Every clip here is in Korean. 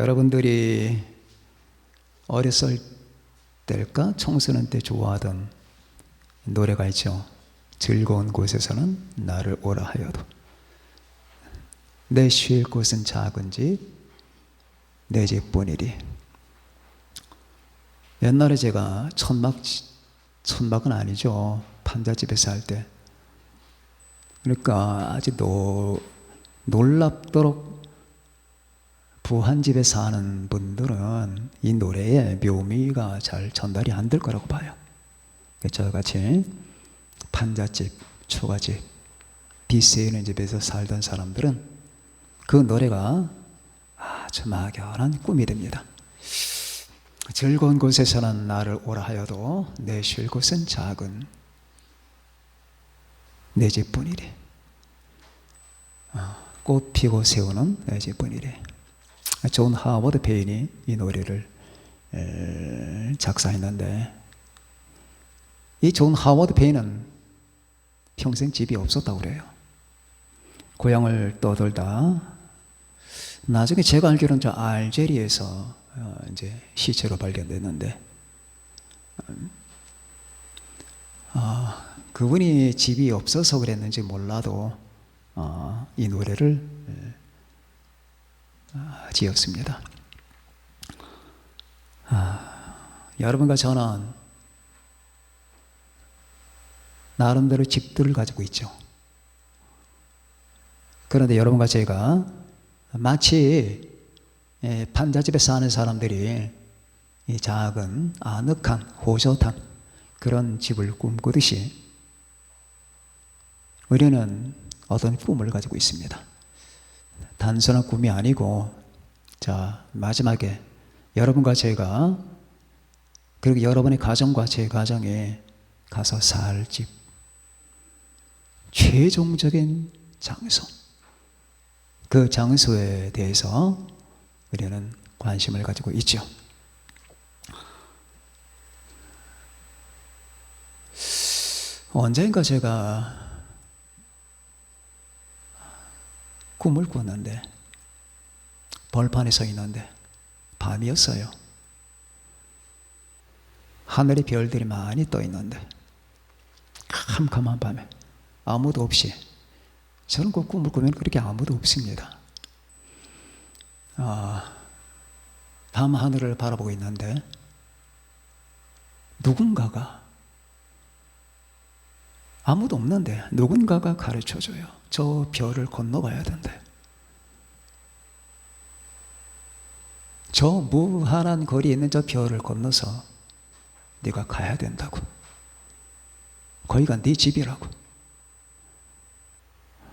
여러분들이 어렸을 때일까? 청소년 때 좋아하던 노래가 있죠. 즐거운 곳에서는 나를 오라 하여도 내 쉴 곳은 작은 집 내 집뿐이리. 옛날에 제가 천막은 아니죠. 판잣집에 살 때. 그러니까 아주 놀랍도록 부한집에 사는 분들은 이 노래의 묘미가 잘 전달이 안 될 거라고 봐요. 저같이 판잣집, 초가집, 빚세 있는 집에서 살던 사람들은 그 노래가 아주 막연한 꿈이 됩니다. 즐거운 곳에서는 나를 오라 하여도 내 쉴 곳은 작은 내 집뿐이래. 꽃 피고 새우는 내 집뿐이래. 존 하워드 페인이 이 노래를 작사했는데, 이 존 하워드 페인은 평생 집이 없었다고 그래요. 고향을 떠돌다 나중에 제가 알기로는 저 알제리에서 이제 시체로 발견됐는데, 그분이 집이 없어서 그랬는지 몰라도 이 노래를 지었습니다. 여러분과 저는 나름대로 집들을 가지고 있죠. 그런데 여러분과 제가 마치 판잣집에 사는 사람들이 이 작은 아늑한 호젓한 그런 집을 꿈꾸듯이 우리는 어떤 꿈을 가지고 있습니다. 단순한 꿈이 아니고, 자, 마지막에 여러분과 제가, 그리고 여러분의 가정과 제 가정에 가서 살 집, 최종적인 장소, 그 장소에 대해서 우리는 관심을 가지고 있죠. 언젠가 제가 꿈을 꿨는데, 벌판에 서 있는데 밤이었어요. 하늘에 별들이 많이 떠 있는데 캄캄한 밤에 아무도 없이, 저는 그 꿈을 꾸면 그렇게 아무도 없습니다. 밤 하늘을 바라보고 있는데 누군가가, 아무도 없는데 누군가가 가르쳐줘요. 저 별을 건너가야 된대. 저 무한한 거리에 있는 저 별을 건너서 네가 가야 된다고. 거기가 네 집이라고.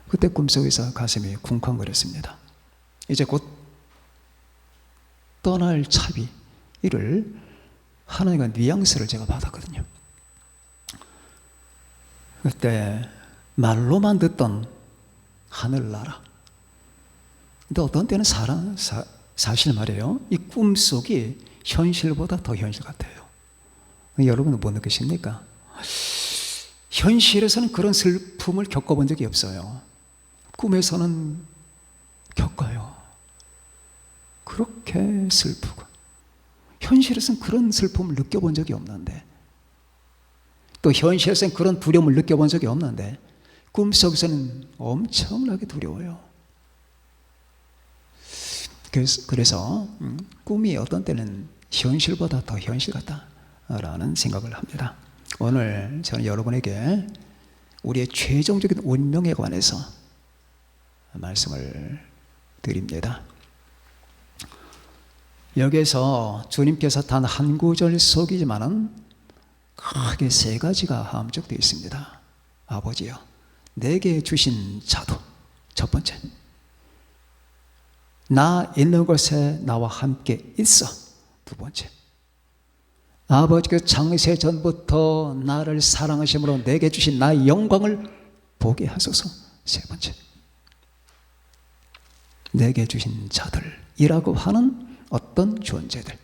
그때 꿈속에서 가슴이 쿵쾅거렸습니다. 이제 곧 떠날 차비, 이를 하나님과 뉘앙스를 제가 받았거든요. 그때 말로만 듣던 하늘나라. 근데 어떤 때는 사실 말이에요. 이 꿈속이 현실보다 더 현실 같아요. 여러분은 못 느끼십니까? 현실에서는 그런 슬픔을 겪어본 적이 없어요. 꿈에서는 겪어요. 그렇게 슬프고. 현실에서는 그런 슬픔을 느껴본 적이 없는데, 또 현실에서는 그런 두려움을 느껴본 적이 없는데, 꿈속에서는 엄청나게 두려워요. 그래서 꿈이 어떤 때는 현실보다 더 현실 같다라는 생각을 합니다. 오늘 저는 여러분에게 우리의 최종적인 운명에 관해서 말씀을 드립니다. 여기에서 주님께서 단 한 구절 속이지만은 크게 세 가지가 함축되어 있습니다. 아버지여, 내게 주신 자도, 첫 번째, 나 있는 곳에 나와 함께 있어, 두 번째, 아버지께서 창세 전부터 나를 사랑하심으로 내게 주신 나의 영광을 보게 하소서, 세 번째, 내게 주신 자들이라고 하는 어떤 존재들,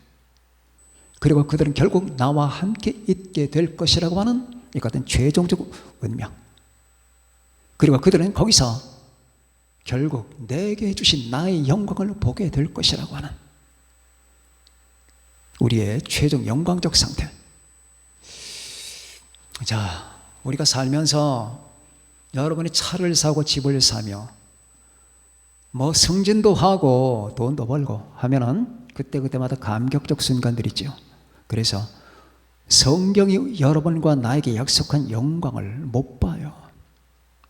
그리고 그들은 결국 나와 함께 있게 될 것이라고 하는 이 같은 최종적 운명, 그리고 그들은 거기서 결국 내게 주신 나의 영광을 보게 될 것이라고 하는 우리의 최종 영광적 상태. 자, 우리가 살면서 여러분이 차를 사고 집을 사며 뭐 승진도 하고 돈도 벌고 하면은 그때마다 감격적 순간들이 있죠. 그래서 성경이 여러분과 나에게 약속한 영광을 못 봐요.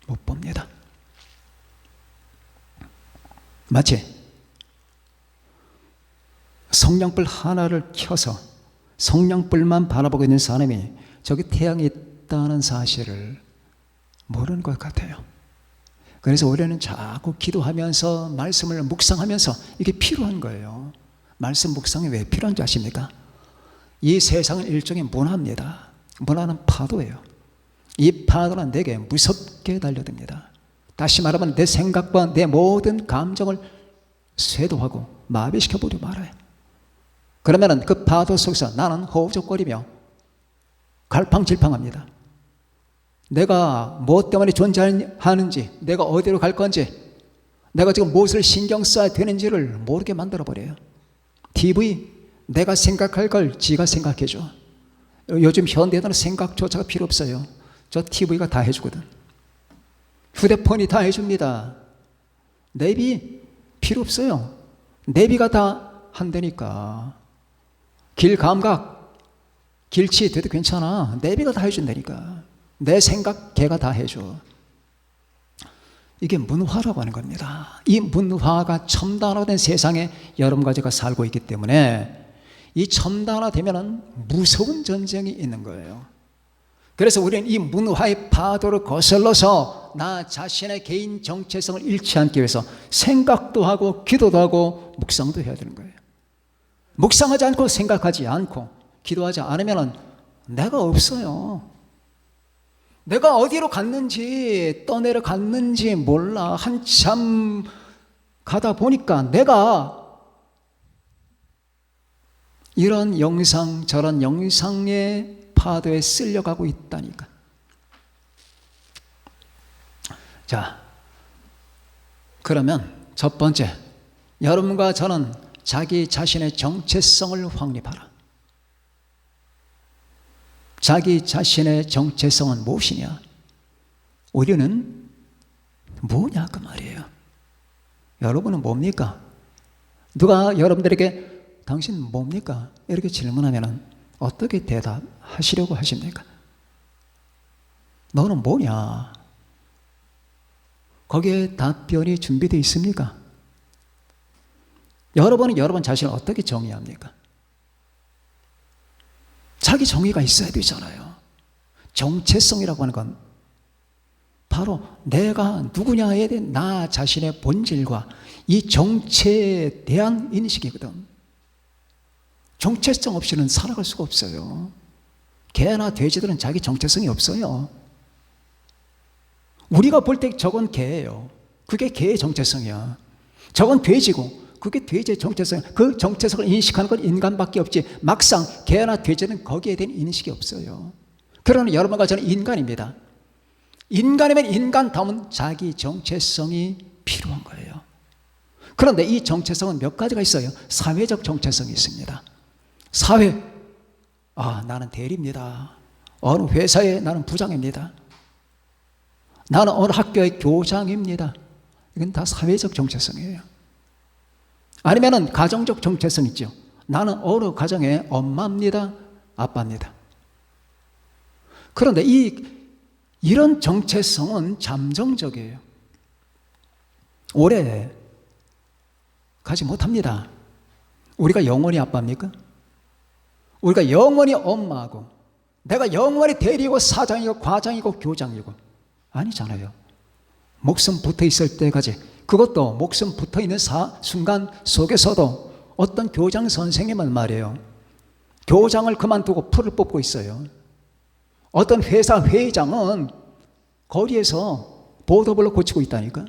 못 봅니다. 마치 성냥불 하나를 켜서 성냥불만 바라보고 있는 사람이 저기 태양이 있다는 사실을 모르는 것 같아요. 그래서 우리는 자꾸 기도하면서 말씀을 묵상하면서 이게 필요한 거예요. 말씀 묵상이 왜 필요한 줄 아십니까? 이 세상은 일종의 문화입니다. 문화는 파도예요. 이 파도는 내게 무섭게 달려듭니다. 다시 말하면 내 생각과 내 모든 감정을 쇄도하고 마비시켜버리고 말아요. 그러면 그 파도 속에서 나는 허우적거리며 갈팡질팡합니다. 내가 무엇 때문에 존재하는지, 내가 어디로 갈 건지, 내가 지금 무엇을 신경 써야 되는지를 모르게 만들어버려요. TV, 내가 생각할 걸 지가 생각해줘. 요즘 현대에는 생각조차가 필요 없어요. 저 TV가 다 해주거든. 휴대폰이 다 해줍니다. 내비 필요 없어요. 내비가 다 한다니까. 길 감각, 길치 돼도 괜찮아. 내비가 다 해준다니까. 내 생각 걔가 다 해줘. 이게 문화라고 하는 겁니다. 이 문화가 첨단화된 세상에 여러분과 제가 살고 있기 때문에 이 첨단화되면은 무서운 전쟁이 있는 거예요. 그래서 우리는 이 문화의 파도를 거슬러서 나 자신의 개인 정체성을 잃지 않기 위해서 생각도 하고 기도도 하고 묵상도 해야 되는 거예요. 묵상하지 않고 생각하지 않고 기도하지 않으면 내가 없어요. 내가 어디로 갔는지 떠내려갔는지 몰라. 한참 가다 보니까 내가 이런 영상 저런 영상의 파도에 쓸려가고 있다니까. 자, 그러면 첫 번째, 여러분과 저는 자기 자신의 정체성을 확립하라. 자기 자신의 정체성은 무엇이냐? 우리는 뭐냐 그 말이에요. 여러분은 뭡니까? 누가 여러분들에게 당신 뭡니까? 이렇게 질문하면 어떻게 대답하시려고 하십니까? 너는 뭐냐? 거기에 답변이 준비되어 있습니까? 여러분은 여러분 자신을 어떻게 정의합니까? 자기 정의가 있어야 되잖아요. 정체성이라고 하는 건 바로 내가 누구냐에 대한 나 자신의 본질과 이 정체에 대한 인식이거든. 정체성 없이는 살아갈 수가 없어요. 개나 돼지들은 자기 정체성이 없어요. 우리가 볼 때 저건 개예요. 그게 개의 정체성이야. 저건 돼지고 그게 돼지의 정체성. 그 정체성을 인식하는 건 인간밖에 없지. 막상 개나 돼지는 거기에 대한 인식이 없어요. 그러나 여러분과 저는 인간입니다. 인간이면 인간다운 자기 정체성이 필요한 거예요. 그런데 이 정체성은 몇 가지가 있어요. 사회적 정체성이 있습니다. 사회, 나는 대리입니다. 어느 회사에 나는 부장입니다. 나는 어느 학교의 교장입니다. 이건 다 사회적 정체성이에요. 아니면은 가정적 정체성 있죠. 나는 어느 가정의 엄마입니다. 아빠입니다. 그런데 이런 정체성은 잠정적이에요. 오래 가지 못합니다. 우리가 영원히 아빠입니까? 우리가 영원히 엄마고 내가 영원히 대리고 사장이고 과장이고 교장이고 아니잖아요. 목숨 붙어 있을 때까지, 그것도 목숨 붙어 있는 순간 속에서도 어떤 교장 선생님은 말이에요, 교장을 그만두고 풀을 뽑고 있어요. 어떤 회사 회장은 거리에서 보도블록 고치고 있다니까.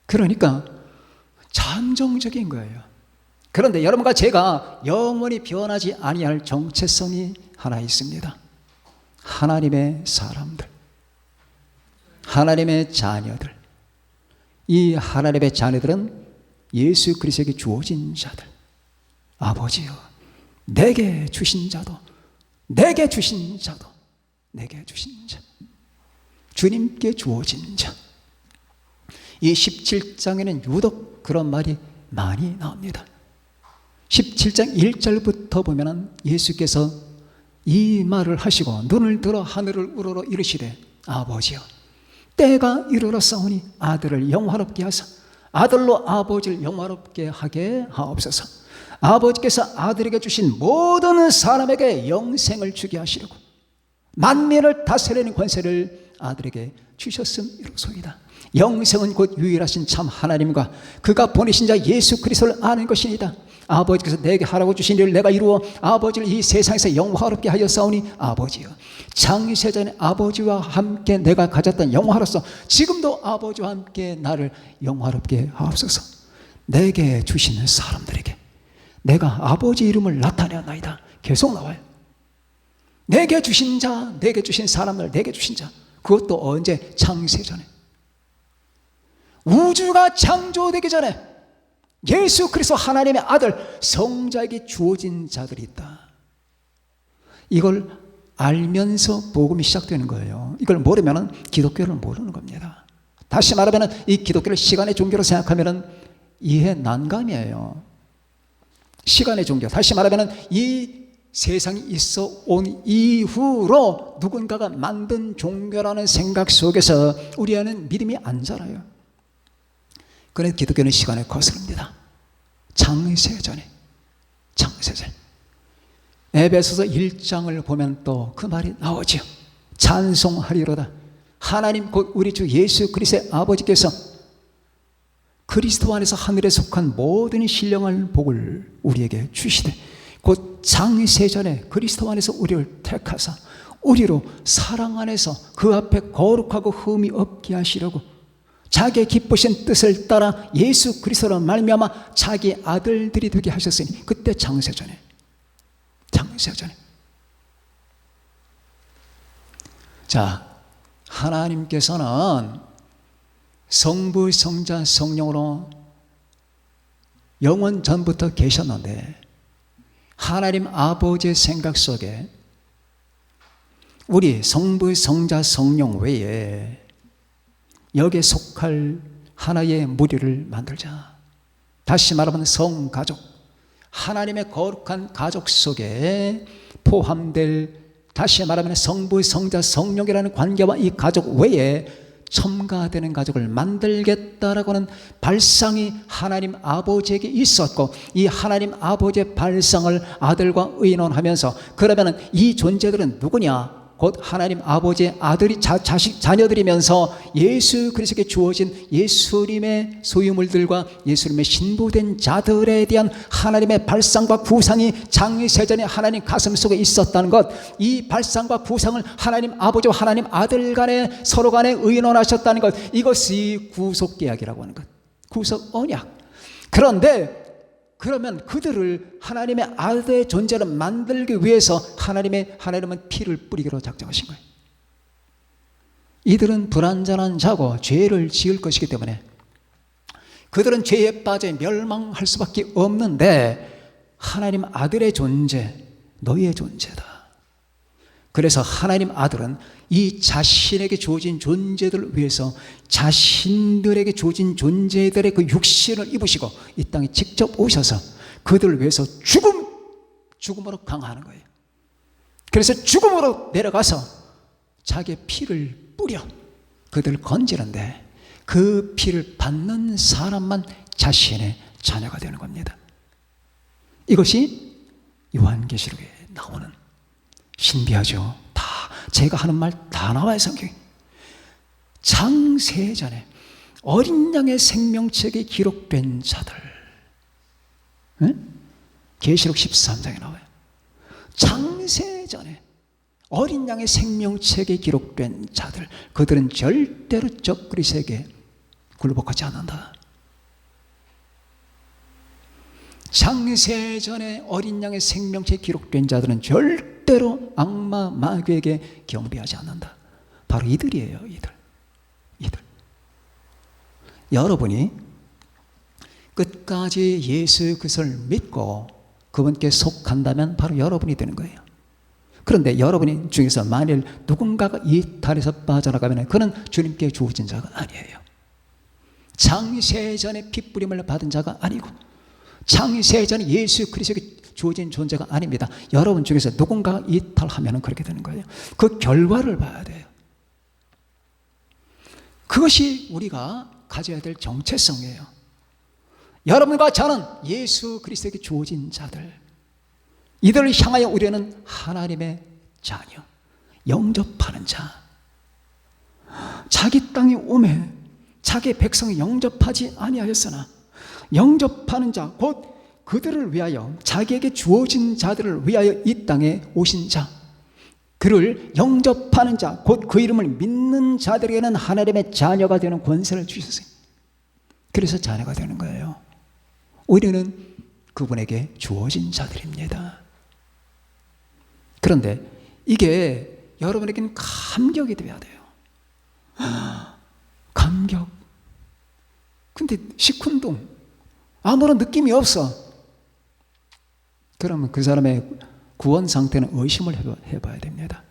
그러니까 잠정적인 거예요. 그런데 여러분과 제가 영원히 변하지 아니할 정체성이 하나 있습니다. 하나님의 사람들, 하나님의 자녀들. 이 하나님의 자녀들은 예수 그리스도에게 주어진 자들. 아버지여, 내게 주신 자도, 내게 주신 자도, 내게 주신 자, 주님께 주어진 자. 이 17장에는 유독 그런 말이 많이 나옵니다. 17장 1절부터 보면 예수께서 이 말을 하시고 눈을 들어 하늘을 우러러 이르시되 아버지여, 때가 이르렀사오니 아들을 영화롭게 하사 아들로 아버지를 영화롭게 하게 하옵소서. 아버지께서 아들에게 주신 모든 사람에게 영생을 주게 하시려고 만민을 다스리는 권세를 아들에게 주셨음이로소이다. 영생은 곧 유일하신 참 하나님과 그가 보내신 자 예수 그리스도를 아는 것이니이다. 아버지께서 내게 하라고 주신 일을 내가 이루어 아버지를 이 세상에서 영화롭게 하였사오니 아버지여, 창세전에 아버지와 함께 내가 가졌던 영화로서 지금도 아버지와 함께 나를 영화롭게 하옵소서. 내게 주시는 사람들에게 내가 아버지 이름을 나타내었나이다. 계속 나와요. 내게 주신 자, 내게 주신 사람들, 내게 주신 자. 그것도 언제? 창세전에. 우주가 창조되기 전에 예수 그리스도 하나님의 아들 성자에게 주어진 자들이 있다. 이걸 알면서 복음이 시작되는 거예요. 이걸 모르면 기독교를 모르는 겁니다. 다시 말하면 이 기독교를 시간의 종교로 생각하면 이해 난감이에요. 시간의 종교. 다시 말하면 이 세상이 있어 온 이후로 누군가가 만든 종교라는 생각 속에서 우리 안에는 믿음이 안 자라요. 그래서 기독교는 시간에 거스릅니다. 창세전에. 에베소서 1장을 보면 또 그 말이 나오죠. 찬송하리로다. 하나님 곧 우리 주 예수 그리스도의 아버지께서 그리스도 안에서 하늘에 속한 모든 신령한 복을 우리에게 주시되 곧 창세전에 그리스도 안에서 우리를 택하사 우리로 사랑 안에서 그 앞에 거룩하고 흠이 없게 하시려고 자기의 기쁘신 뜻을 따라 예수 그리스도로 말미암아 자기 아들들이 되게 하셨으니, 그때 창세전에. 자, 하나님께서는 성부, 성자, 성령으로 영원 전부터 계셨는데 하나님 아버지의 생각 속에 우리 성부, 성자, 성령 외에 여기에 속할 하나의 무리를 만들자. 다시 말하면 성가족, 하나님의 거룩한 가족 속에 포함될, 다시 말하면 성부, 성자, 성령이라는 관계와 이 가족 외에 첨가되는 가족을 만들겠다라고 하는 발상이 하나님 아버지에게 있었고, 이 하나님 아버지의 발상을 아들과 의논하면서, 그러면 이 존재들은 누구냐? 곧 하나님 아버지의 아들이 자녀들이면서 예수 그리스도께 주어진 예수님의 소유물들과 예수님의 신부된 자들에 대한 하나님의 발상과 구상이 창세전에 하나님 가슴 속에 있었다는 것, 이 발상과 구상을 하나님 아버지와 하나님 아들 간에 서로 간에 의논하셨다는 것, 이것이 구속계약이라고 하는 것, 구속언약. 그런데 그러면 그들을 하나님의 아들의 존재를 만들기 위해서 하나님은 피를 뿌리기로 작정하신 거예요. 이들은 불완전한 자고 죄를 지을 것이기 때문에 그들은 죄에 빠져 멸망할 수밖에 없는데, 하나님 아들의 존재, 너희의 존재다. 그래서 하나님 아들은 이 자신에게 주어진 존재들을 위해서 자신들에게 주어진 존재들의 그 육신을 입으시고 이 땅에 직접 오셔서 그들을 위해서 죽음으로 강화하는 거예요. 그래서 죽음으로 내려가서 자기의 피를 뿌려 그들을 건지는데, 그 피를 받는 사람만 자신의 자녀가 되는 겁니다. 이것이 요한계시록에 나오는, 신비하죠. 다 제가 하는 말 다 나와요, 성경에. 창세전에 어린 양의 생명책에 기록된 자들, 계시록 13장에 나와요. 창세전에 어린 양의 생명책에 기록된 자들, 그들은 절대로 적그리스에게 굴복하지 않는다. 창세전에 어린 양의 생명체에 기록된 자들은 절대로 악마 마귀에게 경배하지 않는다. 바로 이들이에요. 이들. 여러분이 끝까지 예수 그리스도를 믿고 그분께 속한다면 바로 여러분이 되는 거예요. 그런데 여러분이 중에서 만일 누군가가 이탈에서 빠져나가면 그는 주님께 주어진 자가 아니에요. 창세전에 핏부림을 받은 자가 아니고 창세전에 예수 그리스도에게 주어진 존재가 아닙니다. 여러분 중에서 누군가가 이탈하면 그렇게 되는 거예요. 그 결과를 봐야 돼요. 그것이 우리가 가져야 될 정체성이에요. 여러분과 저는 예수 그리스도에게 주어진 자들, 이들을 향하여 우리는 하나님의 자녀, 영접하는 자. 자기 땅에 오매 자기 백성이 영접하지 아니하였으나 영접하는 자, 곧 그들을 위하여 자기에게 주어진 자들을 위하여 이 땅에 오신 자, 그를 영접하는 자, 곧 그 이름을 믿는 자들에게는 하나님의 자녀가 되는 권세를 주셨어요. 그래서 자녀가 되는 거예요. 우리는 그분에게 주어진 자들입니다. 그런데 이게 여러분에게는 감격이 되어야 돼요. 감격. 근데 시큰둥, 아무런 느낌이 없어. 그러면 그 사람의 구원 상태는 의심을 해봐야 됩니다.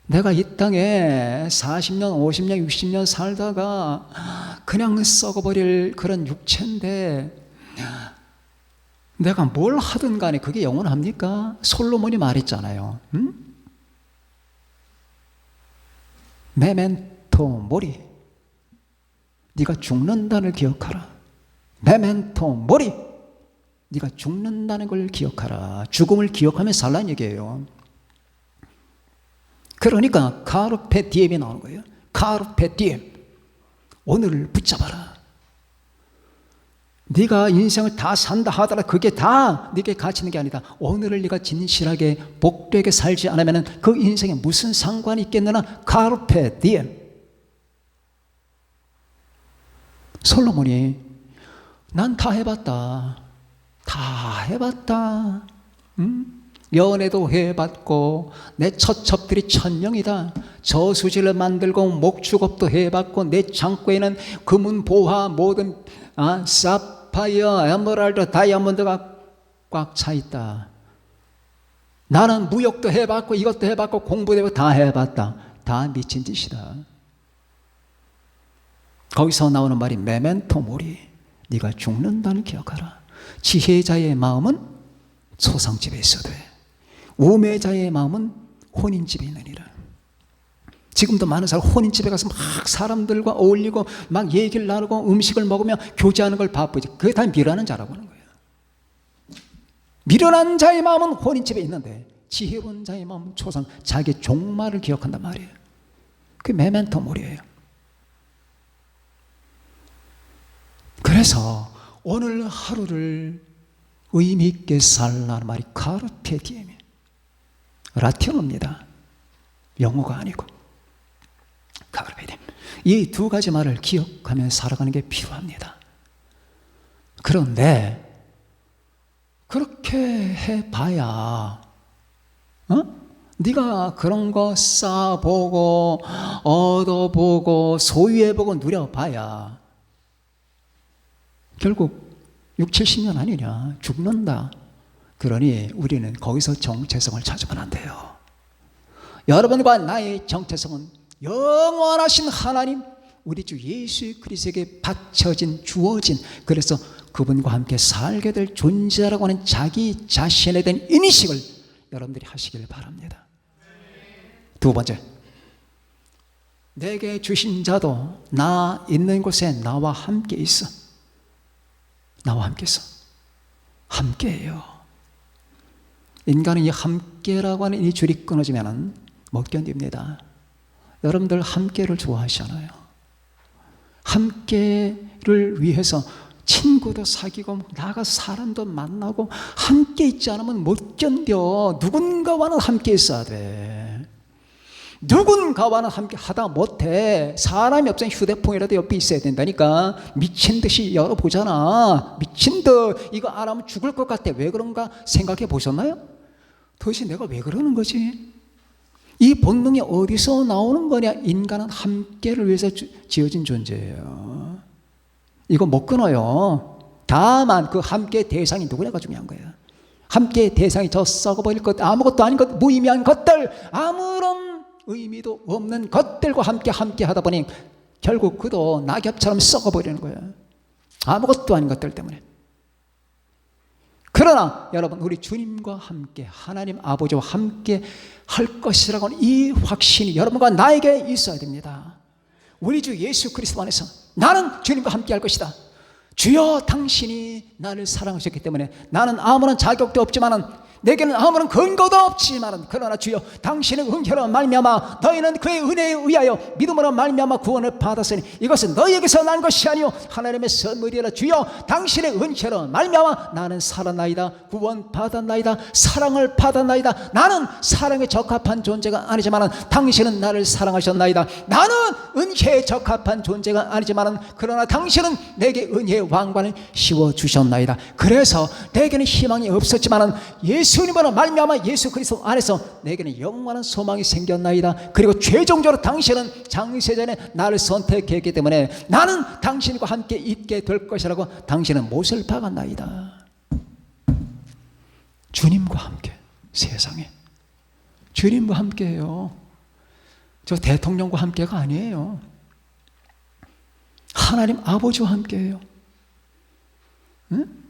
내가 이 땅에 40년, 50년, 60년 살다가 그냥 썩어버릴 그런 육체인데 내가 뭘 하든 간에 그게 영원합니까? 솔로몬이 말했잖아요. 메멘토 모리, 네가 죽는다는 걸 기억하라. 메멘토 모리, 네가 죽는다는 걸 기억하라. 죽음을 기억하며 살라는 얘기예요. 그러니까 카르페 디엠이 나오는 거예요. 카르페 디엠, 오늘을 붙잡아라. 네가 인생을 다 산다 하더라도 그게 다 네게 가치는 게 아니다. 오늘을 네가 진실하게 복되게 살지 않으면 그 인생에 무슨 상관이 있겠느냐. 카르페 디엠. 솔로몬이 난 다 해봤다. 다 해봤다. 연애도 해봤고 내 처첩들이 1000명이다. 저수지를 만들고 목축업도 해봤고 내 창고에는 금은 보화 모든 사파이어, 에메랄드, 다이아몬드가 꽉 차 있다. 나는 무역도 해봤고 이것도 해봤고 공부도 해봤고 다 해봤다. 다 미친 짓이다. 거기서 나오는 말이 메멘토 모리, 네가 죽는다는 기억하라. 지혜자의 마음은 소상집에 있어도 돼. 우매자의 마음은 혼인집에 있느니라. 지금도 많은 사람 혼인집에 가서 막 사람들과 어울리고 막 얘기를 나누고 음식을 먹으며 교제하는 걸 바쁘지. 그게 다 미련한 자라고 하는 거예요. 미련한 자의 마음은 혼인집에 있는데 지혜로운 자의 마음은 초상, 자기 종말을 기억한단 말이에요. 그게 메멘토 모리예요. 그래서 오늘 하루를 의미 있게 살라는 말이 카르페 디엠이에요. 라틴어입니다. 영어가 아니고. 카르페 디엠. 이 두 가지 말을 기억하며 살아가는 게 필요합니다. 그런데 그렇게 해봐야 네가 그런 거 쌓아보고 얻어보고 소유해보고 누려봐야 결국 6, 70년 아니냐. 죽는다. 그러니 우리는 거기서 정체성을 찾으면 안 돼요. 여러분과 나의 정체성은 영원하신 하나님, 우리 주 예수 그리스도에게 바쳐진, 주어진, 그래서 그분과 함께 살게 될 존재라고 하는 자기 자신에 대한 인식을 여러분들이 하시길 바랍니다. 두 번째, 내게 주신 자도 나 있는 곳에 나와 함께 있어. 나와 함께 있어. 함께해요. 인간은 이 함께라고 하는 이 줄이 끊어지면 못 견딥니다. 여러분들 함께를 좋아하시잖아요. 함께를 위해서 친구도 사귀고 나가서 사람도 만나고 함께 있지 않으면 못 견뎌. 누군가와는 함께 있어야 돼. 누군가와는 함께 하다 못해. 사람이 없으면 휴대폰이라도 옆에 있어야 된다니까. 미친 듯이 열어보잖아. 미친 듯 이거 안 하면 죽을 것 같아. 왜 그런가 생각해 보셨나요? 도대체 내가 왜 그러는 거지? 이 본능이 어디서 나오는 거냐? 인간은 함께를 위해서 지어진 존재예요. 이거 못 끊어요. 다만 그 함께 대상이 누구냐가 중요한 거예요. 함께 대상이 저 썩어버릴 것, 아무것도 아닌 것, 무의미한 것들, 아무런 의미도 없는 것들과 함께 하다 보니 결국 그도 낙엽처럼 썩어버리는 거예요. 아무것도 아닌 것들 때문에. 그러나 여러분, 우리 주님과 함께, 하나님 아버지와 함께 할 것이라고는 이 확신이 여러분과 나에게 있어야 됩니다. 우리 주 예수 그리스도 안에서 나는 주님과 함께 할 것이다. 주여, 당신이 나를 사랑하셨기 때문에 나는 아무런 자격도 없지만은, 내게는 아무런 근거도 없지만, 그러나 주여, 당신의 은혜로 말미암아 너희는 그의 은혜에 의하여 믿음으로 말미암아 구원을 받았으니 이것은 너희에게서 난 것이 아니요 하나님의 선물이라. 주여, 당신의 은혜로 말미암아 나는 살았나이다, 구원 받았나이다, 사랑을 받았나이다. 나는 사랑에 적합한 존재가 아니지만 당신은 나를 사랑하셨나이다. 나는 은혜에 적합한 존재가 아니지만 그러나 당신은 내게 은혜의 왕관을 씌워주셨나이다. 그래서 내게는 희망이 없었지만 예수님으로 말미암아 예수 그리스도 안에서 내게는 영원한 소망이 생겼나이다. 그리고 최종적으로 당신은 장세전에 나를 선택했기 때문에 나는 당신과 함께 있게 될 것이라고 당신은 못을 박았나이다. 주님과 함께, 세상에 주님과 함께해요. 저 대통령과 함께가 아니에요. 하나님 아버지와 함께해요. 응?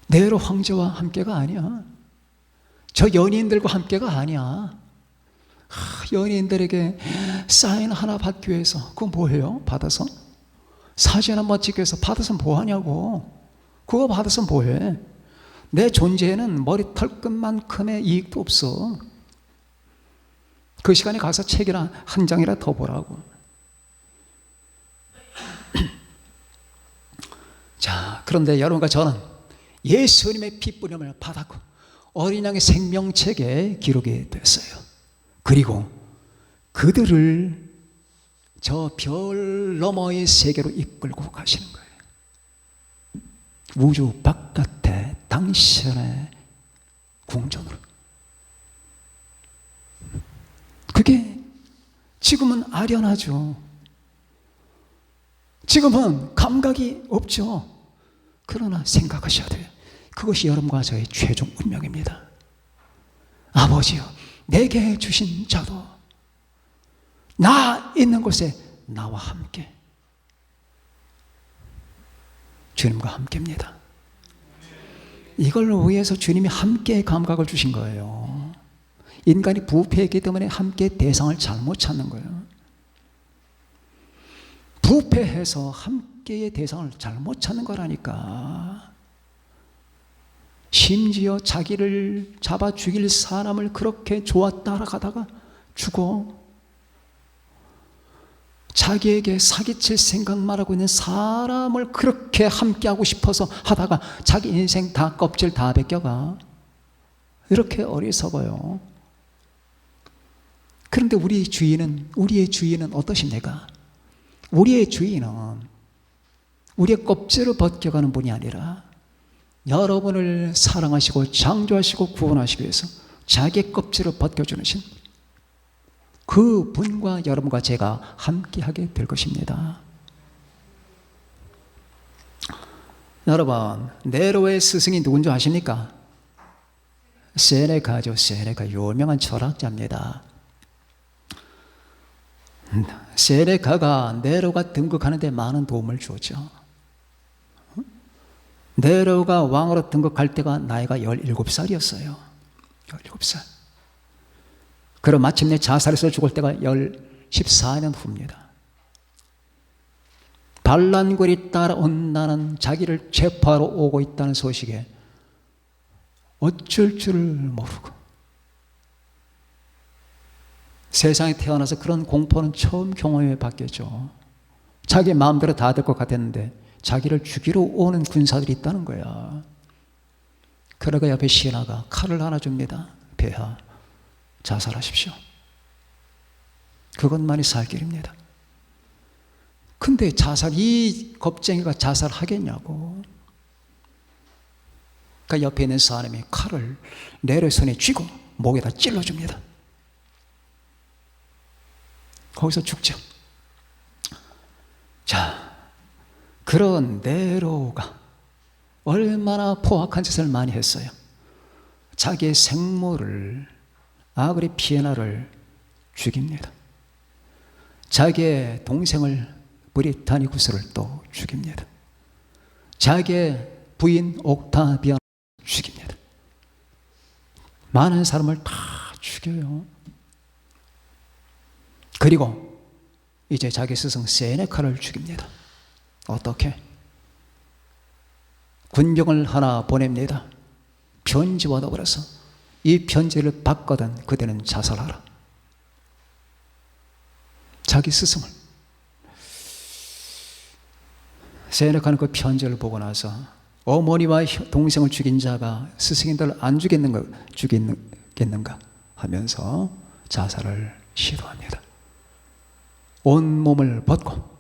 네로 황제와 함께가 아니야. 저 연예인들과 함께가 아니야. 연예인들에게 사인 하나 받기 위해서 그거 뭐예요? 받아서 사진 한번 찍기 위해서 받아서 뭐하냐고. 그거 받아서 뭐해? 내 존재에는 머리털끝만큼의 이익도 없어. 그 시간에 가서 책이나 한 장이라 더 보라고. 자, 그런데 여러분과 저는 예수님의 피뿌림을 받았고 어린 양의 생명책에 기록이 됐어요. 그리고 그들을 저 별 너머의 세계로 이끌고 가시는 거예요. 우주 바깥에 당신의 궁전으로. 그게 지금은 아련하죠. 지금은 감각이 없죠. 그러나 생각하셔야 돼요. 그것이 여러분과 저의 최종 운명입니다. 아버지여, 내게 주신 자도 나 있는 곳에 나와 함께, 주님과 함께입니다. 이걸 위해서 주님이 함께의 감각을 주신 거예요. 인간이 부패했기 때문에 함께 대상을 잘못 찾는 거예요. 부패해서 함께의 대상을 잘못 찾는 거라니까. 심지어 자기를 잡아 죽일 사람을 그렇게 좋아 따라가다가 죽어. 자기에게 사기칠 생각만 하고 있는 사람을 그렇게 함께하고 싶어서 하다가 자기 인생 다 껍질 다 벗겨가. 이렇게 어리석어요. 그런데 우리의 주인은 어떠십니까? 우리의 주인은 우리의 껍질을 벗겨가는 분이 아니라 여러분을 사랑하시고 창조하시고 구원하시기 위해서 자기의 껍질을 벗겨주는 신, 그 분과 여러분과 제가 함께하게 될 것입니다. 여러분, 네로의 스승이 누군지 아십니까? 세네카죠. 세네카, 유명한 철학자입니다. 세네카가 네로가 등극하는 데 많은 도움을 주었죠. 네로가 왕으로 등극할 때가 나이가 17살이었어요. 17살. 그리고 마침내 자살해서 죽을 때가 14년 후입니다. 반란군이 따라온다는, 자기를 체포하러 오고 있다는 소식에 어쩔 줄을 모르고, 세상에 태어나서 그런 공포는 처음 경험해 봤겠죠. 자기 마음대로 다 될 것 같았는데 자기를 죽이러 오는 군사들이 있다는 거야. 그러가 옆에 신하가 칼을 하나 줍니다. 폐하, 자살하십시오. 그것만이 살 길입니다. 근데 이 겁쟁이가 자살하겠냐고. 그러니까 옆에 있는 사람이 칼을 네로의 손에 쥐고 목에다 찔러줍니다. 거기서 죽죠. 자, 그런 네로가 얼마나 포악한 짓을 많이 했어요. 자기의 생모를 아그리 피에나를 죽입니다. 자기의 동생을 브리타니쿠스를 또 죽입니다. 자기의 부인 옥타비아를 죽입니다. 많은 사람을 다 죽여요. 그리고 이제 자기 스승 세네카를 죽입니다. 어떻게? 군병을 하나 보냅니다. 편지 받아버려서 이 편지를 받거든 그대는 자살하라. 자기 스승을. 세네카는 그 편지를 보고 나서 어머니와 동생을 죽인 자가 스승인들을 안 죽이겠는가 하면서 자살을 시도합니다. 온몸을 벗고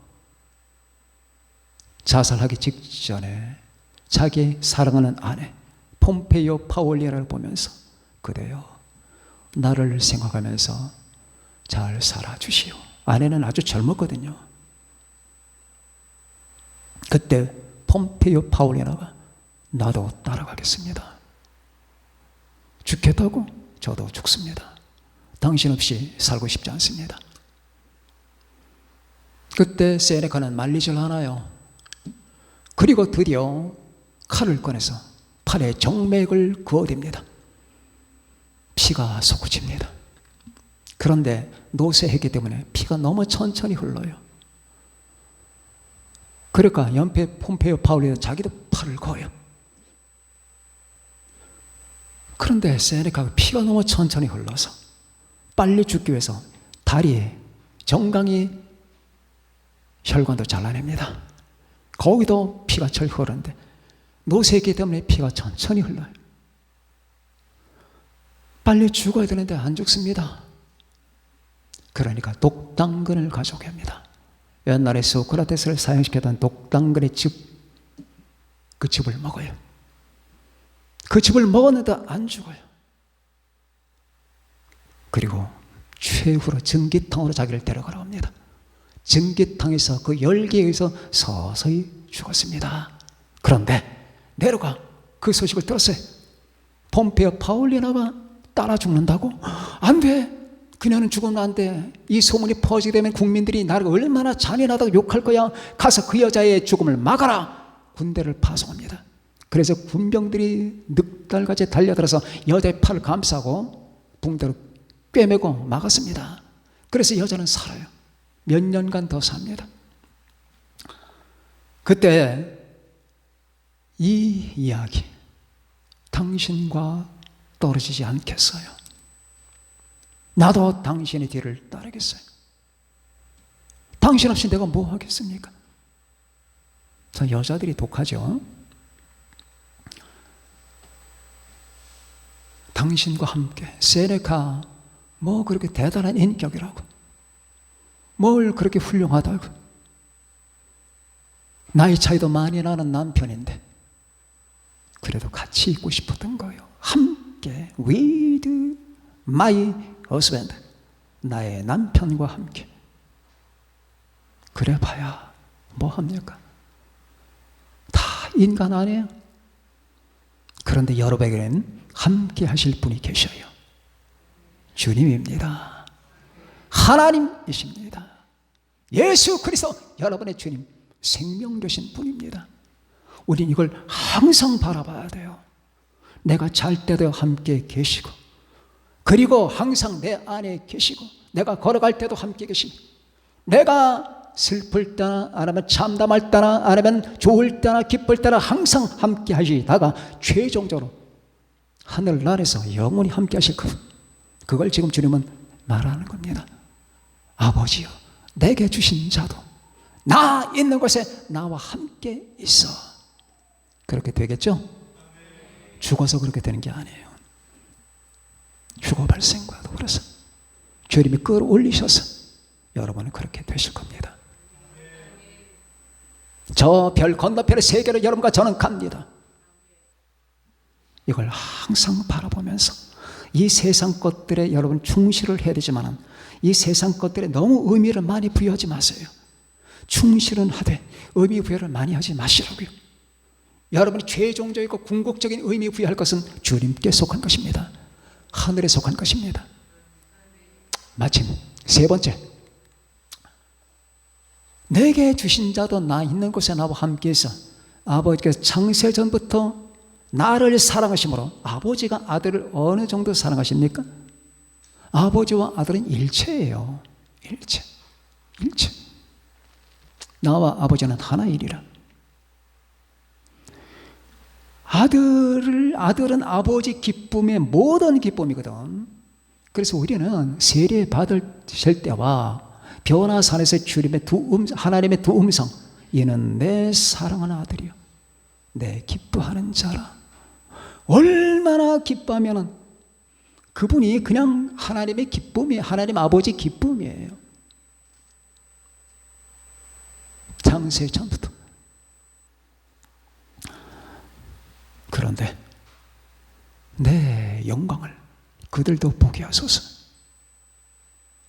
자살하기 직전에 자기 사랑하는 아내 폼페이오 파올리아를 보면서 그대여 나를 생각하면서 잘 살아주시오. 아내는 아주 젊었거든요. 그때 폼페이오 파올리아가 나도 따라가겠습니다. 죽겠다고? 저도 죽습니다. 당신 없이 살고 싶지 않습니다. 그때 세네카는 말리질 않아요. 그리고 드디어 칼을 꺼내서 팔에 정맥을 그어댑니다. 피가 솟구칩니다. 그런데 노쇠했기 때문에 피가 너무 천천히 흘러요. 그러니까 옆에 폼페이오 파울리는 자기도 팔을 그어요. 그런데 세네카가 피가 너무 천천히 흘러서 빨리 죽기 위해서 다리에 정강이 혈관도 잘라냅니다. 거기도 피가 철 흐르는데 노쇠했기 때문에 피가 천천히 흘러요. 빨리 죽어야 되는데 안 죽습니다. 그러니까 독당근을 가져오게 합니다. 옛날에 소크라테스를 사형시켰던 독당근의 즙, 그 즙을 먹어요. 그 즙을 먹었는데 안 죽어요. 그리고 최후로 전기탕으로 자기를 데려가라고 합니다. 전기탕에서 그 열기에 의해서 서서히 죽었습니다. 그런데 네로가 그 소식을 들었어요. 폼페이오 파울리나가 따라 죽는다고? 안 돼. 그녀는 죽으면 안 돼. 이 소문이 퍼지게 되면 국민들이 나를 얼마나 잔인하다고 욕할 거야. 가서 그 여자의 죽음을 막아라. 군대를 파송합니다. 그래서 군병들이 늑달같이 달려들어서 여자의 팔을 감싸고 붕대로 꿰매고 막았습니다. 그래서 여자는 살아요. 몇 년간 더 삽니다. 그때 이 이야기 당신과 떨어지지 않겠어요. 나도 당신의 뒤를 따르겠어요. 당신 없이 내가 뭐 하겠습니까? 저 여자들이 독하죠. 당신과 함께. 세네카 뭐 그렇게 대단한 인격이라고, 뭘 그렇게 훌륭하다고, 나이 차이도 많이 나는 남편인데 그래도 같이 있고 싶었던 거예요. 함께 with my husband, 나의 남편과 함께. 그래 봐야 뭐 합니까? 다 인간 아니에요? 그런데 여러분에게는 함께 하실 분이 계셔요. 주님입니다. 하나님이십니다. 예수 그리스도 여러분의 주님, 생명 되신 분입니다. 우린 이걸 항상 바라봐야 돼요. 내가 잘 때도 함께 계시고, 그리고 항상 내 안에 계시고, 내가 걸어갈 때도 함께 계시고, 내가 슬플 때나 아니면 참담할 때나 아니면 좋을 때나 기쁠 때나 항상 함께 하시다가 최종적으로 하늘나라에서 영원히 함께 하실 것, 그걸 지금 주님은 말하는 겁니다. 아버지여, 내게 주신 자도 나 있는 곳에 나와 함께 있어. 그렇게 되겠죠? 죽어서 그렇게 되는 게 아니에요. 죽어 발생과도 그래서 주님이 끌어올리셔서 여러분은 그렇게 되실 겁니다. 저 별 건너편의 세계로 여러분과 저는 갑니다. 이걸 항상 바라보면서 이 세상 것들에 여러분 충실을 해야 되지만 이 세상 것들에 너무 의미를 많이 부여하지 마세요. 충실은 하되 의미 부여를 많이 하지 마시라고요. 여러분이 최종적이고 궁극적인 의미 부여할 것은 주님께 속한 것입니다. 하늘에 속한 것입니다. 마침 세 번째, 내게 주신 자도 나 있는 곳에 나와 함께해서 아버지께서 창세전부터 나를 사랑하심으로, 아버지가 아들을 어느 정도 사랑하십니까? 아버지와 아들은 일체예요. 일체. 나와 아버지는 하나이리라. 아들은 아버지 기쁨의 모든 기쁨이거든. 그래서 우리는 세례 받으실 때와 변화산에서 하나님의 두 음성, 이는 내 사랑하는 아들이요 내 기뻐하는 자라. 얼마나 기뻐하면은 그분이 그냥 하나님의 기쁨이에요. 하나님 아버지 기쁨이에요. 창세 전부터. 그런데 내 영광을 그들도 보게 하소서.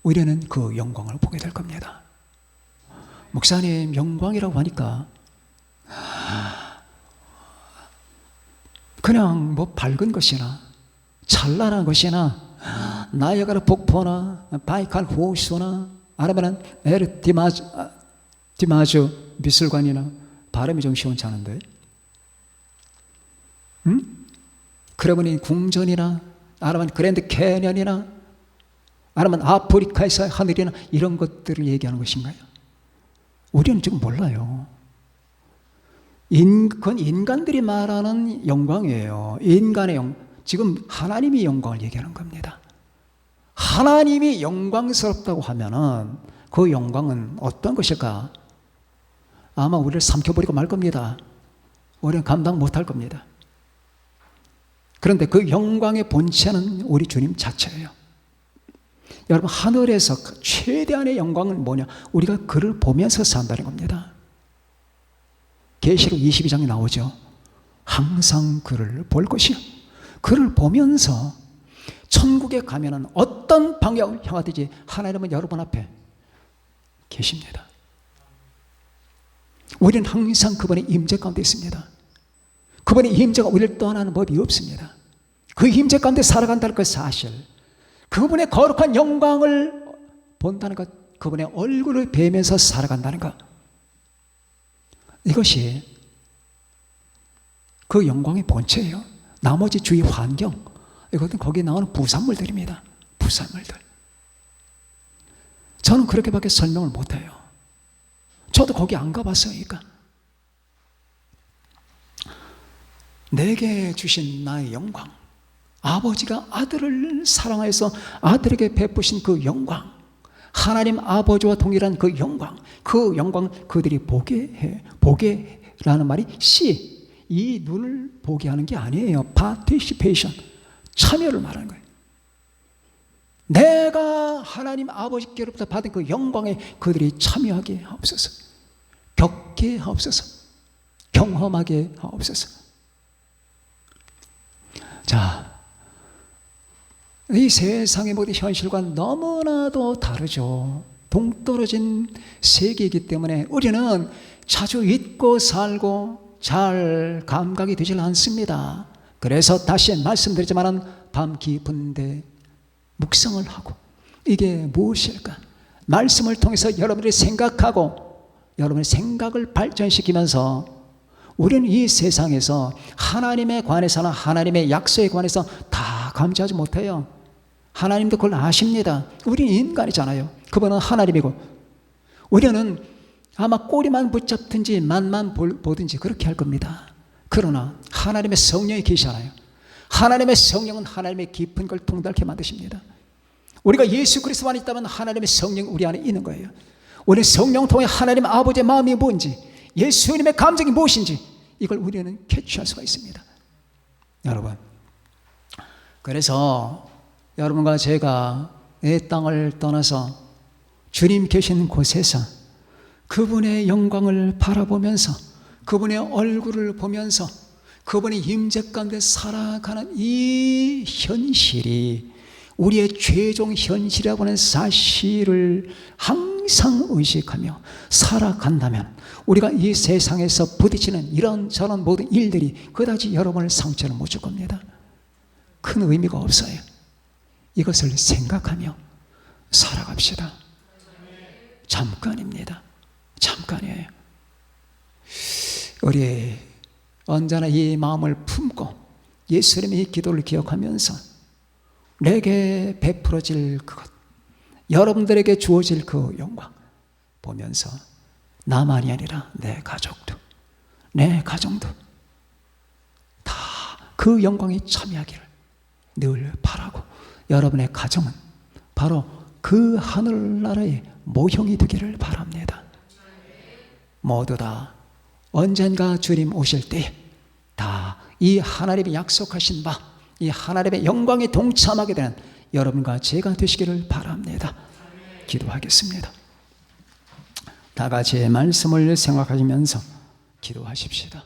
우리는 그 영광을 보게 될 겁니다. 목사님, 영광이라고 하니까 그냥 뭐 밝은 것이나 찬란한 것이나 나이아가라 폭포나 바이칼 호수나 아니면 디마주 미술관이나 발음이 좀 시원찮은데, 그러면 궁전이나 아니면 그랜드 캐년이나 아니면 아프리카에서의 하늘이나 이런 것들을 얘기하는 것인가요? 우리는 지금 몰라요. 그건 인간들이 말하는 영광이에요. 인간의 지금 하나님이 영광을 얘기하는 겁니다. 하나님이 영광스럽다고 하면은 그 영광은 어떤 것일까? 아마 우리를 삼켜버리고 말 겁니다. 우리는 감당 못할 겁니다. 그런데 그 영광의 본체는 우리 주님 자체예요. 여러분, 하늘에서 최대한의 영광은 뭐냐? 우리가 그를 보면서 산다는 겁니다. 계시록 22장에 나오죠. 항상 그를 볼 것이요. 그를 보면서 천국에 가면은 어떤 방향을 향하든지 하나님은 여러분 앞에 계십니다. 우리는 항상 그분의 임재 가운데 있습니다. 그분의 임재가 우리를 떠나는 법이 없습니다. 그 임재 가운데 살아간다는 그 사실, 그분의 거룩한 영광을 본다는 것, 그분의 얼굴을 뵈면서 살아간다는 것, 이것이 그 영광의 본체예요. 나머지 주위 환경, 이것은 거기에 나오는 부산물들입니다. 부산물들. 저는 그렇게밖에 설명을 못해요. 저도 거기 안 가봤으니까. 내게 주신 나의 영광, 아버지가 아들을 사랑해서 아들에게 베푸신 그 영광, 하나님 아버지와 동일한 그 영광 그들이 보게라는 말이 이 눈을 보게 하는 게 아니에요. participation, 참여를 말하는 거예요. 내가 하나님 아버지께로부터 받은 그 영광에 그들이 참여하게 하옵소서, 겪게 하옵소서, 경험하게 하옵소서. 자, 이 세상의 모든 현실과 너무나도 다르죠. 동떨어진 세계이기 때문에 우리는 자주 잊고 살고 잘 감각이 되질 않습니다. 그래서 다시 말씀드리지만 밤 깊은데 묵상을 하고, 이게 무엇일까? 말씀을 통해서 여러분들이 생각하고 여러분의 생각을 발전시키면서 우리는 이 세상에서 하나님에 관해서나 하나님의 약속에 관해서 다 감지하지 못해요. 하나님도 그걸 아십니다. 우리는 인간이잖아요. 그분은 하나님이고 우리는 아마 꼬리만 붙잡든지 만만 보든지 그렇게 할 겁니다. 그러나 하나님의 성령이 계시잖아요. 하나님의 성령은 하나님의 깊은 걸 통달케 만드십니다. 우리가 예수 그리스도 안에 있다면 하나님의 성령 우리 안에 있는 거예요. 우리 성령 통해 하나님 아버지의 마음이 뭔지, 예수님의 감정이 무엇인지 이걸 우리는 캐치할 수가 있습니다. 여러분, 그래서 여러분과 제가 이 땅을 떠나서 주님 계신 곳에서 그분의 영광을 바라보면서 그분의 얼굴을 보면서 그분의 임재 가운데 살아가는 이 현실이 우리의 최종 현실이라고 하는 사실을 항상 항상 의식하며 살아간다면 우리가 이 세상에서 부딪히는 이런저런 모든 일들이 그다지 여러분을 상처를 못 줄 겁니다. 큰 의미가 없어요. 이것을 생각하며 살아갑시다. 잠깐입니다. 잠깐이에요. 우리 언제나 이 마음을 품고 예수님의 기도를 기억하면서 내게 베풀어질 그것, 여러분들에게 주어질 그 영광 보면서 나만이 아니라 내 가족도, 내 가정도 다 그 영광에 참여하기를 늘 바라고, 여러분의 가정은 바로 그 하늘나라의 모형이 되기를 바랍니다. 모두 다 언젠가 주님 오실 때 다 이 하나님이 약속하신 바, 이 하나님의 영광에 동참하게 되는 여러분과 제가 되시기를 바랍니다. 기도하겠습니다. 다 같이 말씀을 생각하시면서 기도하십시다.